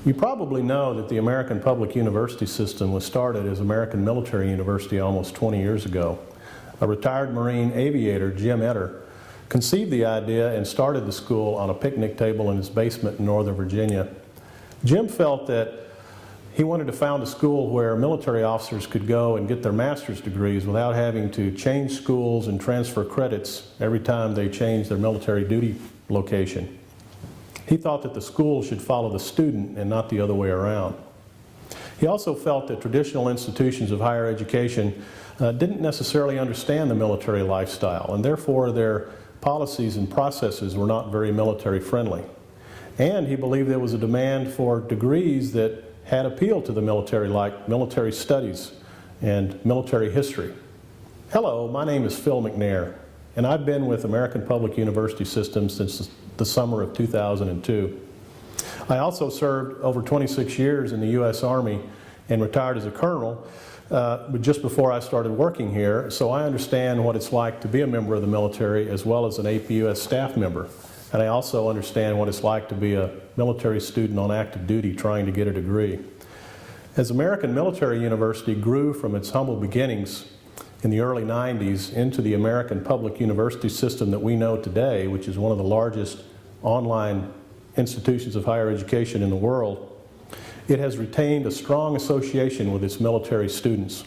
You probably know that the American public university system was started as American Military University almost 20 years ago. A retired Marine aviator, Jim Etter, conceived the idea and started the school on a picnic table in his basement in Northern Virginia. Jim felt that he wanted to found a school where military officers could go and get their master's degrees without having to change schools and transfer credits every time they changed their military duty location. He thought that the school should follow the student and not the other way around. He also felt that traditional institutions of higher education didn't necessarily understand the military lifestyle, and therefore their policies and processes were not very military friendly. And he believed there was a demand for degrees that had appeal to the military, like military studies and military history. Hello, my name is Phil McNair, and I've been with American Public University System since the summer of 2002. I also served over 26 years in the U.S. Army and retired as a colonel just before I started working here, so I understand what it's like to be a member of the military as well as an APUS staff member. And I also understand what it's like to be a military student on active duty trying to get a degree. As American Military University grew from its humble beginnings in the early 90s into the American Public University System that we know today, which is one of the largest online institutions of higher education in the world, it has retained a strong association with its military students.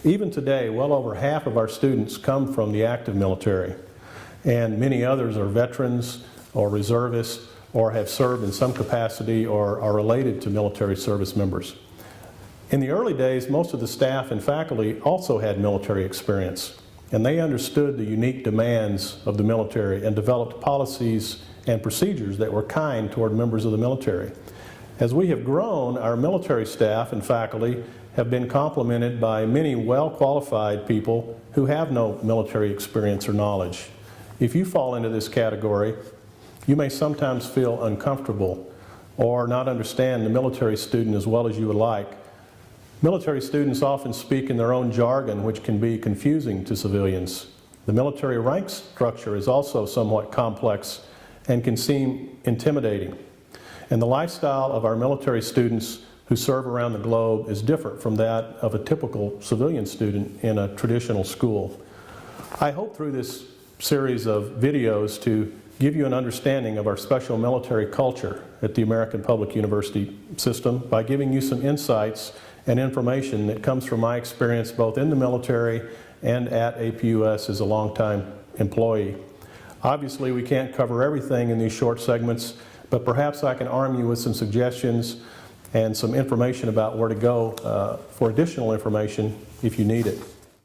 Even today, well over half of our students come from the active military, and many others are veterans or reservists or have served in some capacity or are related to military service members. In the early days, most of the staff and faculty also had military experience, and they understood the unique demands of the military and developed policies and procedures that were kind toward members of the military. As we have grown, our military staff and faculty have been complemented by many well-qualified people who have no military experience or knowledge. If you fall into this category, you may sometimes feel uncomfortable or not understand the military student as well as you would like. Military students often speak in their own jargon, which can be confusing to civilians. The military rank structure is also somewhat complex and can seem intimidating. And the lifestyle of our military students who serve around the globe is different from that of a typical civilian student in a traditional school. I hope through this series of videos to give you an understanding of our special military culture at the American Public University System by giving you some insights and information that comes from my experience both in the military and at APUS as a longtime employee. Obviously, we can't cover everything in these short segments, but perhaps I can arm you with some suggestions and some information about where to go for additional information if you need it.